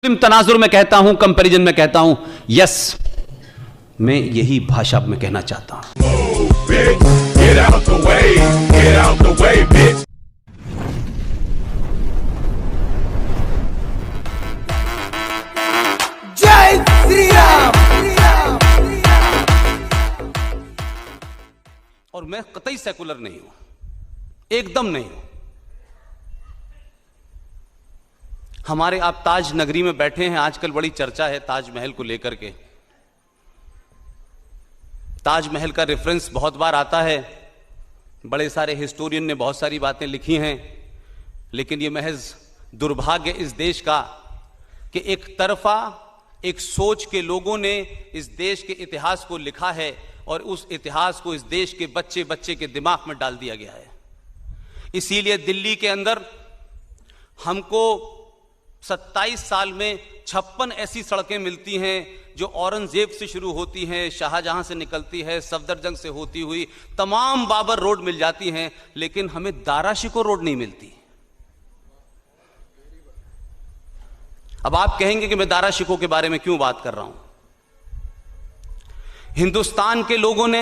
तनाजुर में कहता हूं, कंपैरिजन में कहता हूं, यस, मैं यही भाषा में कहना चाहता हूं। जय श्री राम। और मैं कतई सेकुलर नहीं हूं, एकदम नहीं हूं। हमारे आप ताज नगरी में बैठे हैं, आजकल बड़ी चर्चा है ताजमहल को लेकर के। ताजमहल का रेफरेंस बहुत बार आता है, बड़े सारे हिस्टोरियन ने बहुत सारी बातें लिखी हैं, लेकिन यह महज दुर्भाग्य इस देश का कि एक तरफा एक सोच के लोगों ने इस देश के इतिहास को लिखा है और उस इतिहास को इस देश के बच्चे बच्चे के दिमाग में डाल दिया गया है। इसीलिए दिल्ली के अंदर हमको 27 साल में 56 ऐसी सड़कें मिलती हैं जो औरंगजेब से शुरू होती हैं, शाहजहां से निकलती है, सफदरजंग से होती हुई तमाम बाबर रोड मिल जाती हैं, लेकिन हमें दारा शिको रोड नहीं मिलती। अब आप कहेंगे कि मैं दारा शिको के बारे में क्यों बात कर रहा हूं। हिंदुस्तान के लोगों ने,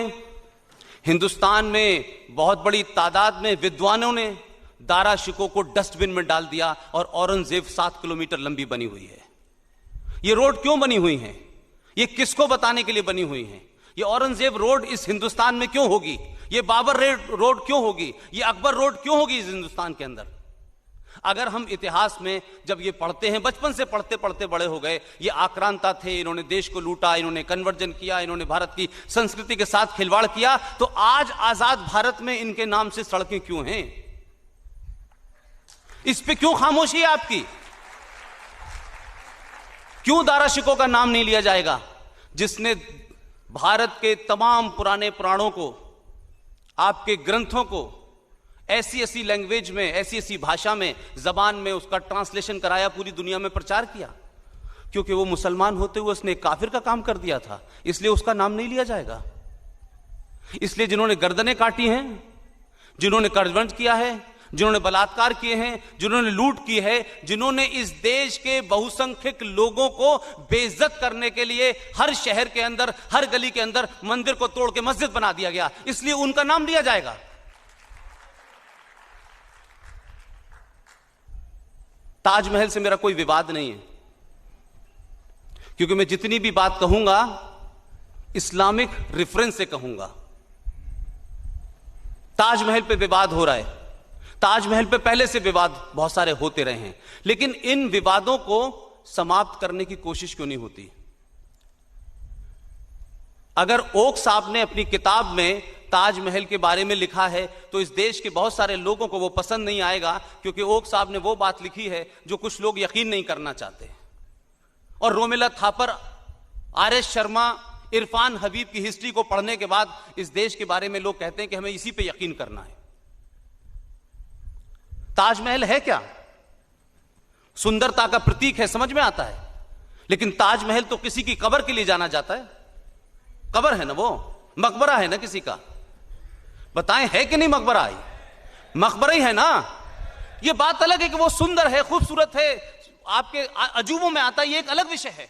हिंदुस्तान में बहुत बड़ी तादाद में विद्वानों ने दारा शिको को डस्टबिन में डाल दिया और औरंगजेब 7 किलोमीटर लंबी बनी हुई है। ये रोड क्यों बनी हुई है? ये किसको बताने के लिए बनी हुई है? ये औरंगजेब रोड इस हिंदुस्तान में क्यों होगी? ये बाबर रोड क्यों होगी? ये अकबर रोड क्यों होगी इस हिंदुस्तान के अंदर? अगर हम इतिहास में जब ये पढ़ते हैं, बचपन से पढ़ते पढ़ते बड़े हो गए, ये आक्रांता थे, इन्होंने देश को लूटा, इन्होंने कन्वर्जन किया, इन्होंने भारत की संस्कृति के साथ खिलवाड़ किया, तो आज आजाद भारत में इनके नाम से सड़कें क्यों हैं? इस पे क्यों खामोशी है आपकी? क्यों दारा शिको का नाम नहीं लिया जाएगा, जिसने भारत के तमाम पुराने पुराणों को, आपके ग्रंथों को ऐसी ऐसी लैंग्वेज में, ऐसी ऐसी भाषा में, जबान में उसका ट्रांसलेशन कराया, पूरी दुनिया में प्रचार किया? क्योंकि वो मुसलमान होते हुए उसने काफिर का काम कर दिया था, इसलिए उसका नाम नहीं लिया जाएगा। इसलिए जिन्होंने गर्दनें काटी हैं, जिन्होंने कर्जबंद किया है, जिन्होंने बलात्कार किए हैं, जिन्होंने लूट की है, जिन्होंने इस देश के बहुसंख्यक लोगों को बेइज्जत करने के लिए हर शहर के अंदर, हर गली के अंदर मंदिर को तोड़ के मस्जिद बना दिया गया, इसलिए उनका नाम लिया जाएगा। ताजमहल से मेरा कोई विवाद नहीं है, क्योंकि मैं जितनी भी बात कहूंगा इस्लामिक रेफरेंस से कहूंगा। ताजमहल पे विवाद हो रहा है, ताजमहल पे पहले से विवाद बहुत सारे होते रहे हैं, लेकिन इन विवादों को समाप्त करने की कोशिश क्यों नहीं होती? अगर ओक साहब ने अपनी किताब में ताजमहल के बारे में लिखा है तो इस देश के बहुत सारे लोगों को वो पसंद नहीं आएगा, क्योंकि ओक साहब ने वो बात लिखी है जो कुछ लोग यकीन नहीं करना चाहते। और रोमिला थापर, आर.एस. शर्मा, इरफान हबीब की हिस्ट्री को पढ़ने के बाद इस देश के बारे में लोग कहते हैं कि हमें इसी पे यकीन करना है। ताजमहल है क्या? सुंदरता का प्रतीक है, समझ में आता है, लेकिन ताजमहल तो किसी की कब्र के लिए जाना जाता है। कब्र है ना, वो मकबरा है ना किसी का। बताएं, है कि नहीं मकबरा? मकबरा ही है ना। ये बात अलग है कि वो सुंदर है, खूबसूरत है, आपके अजूबों में आता है, ये एक अलग विषय है।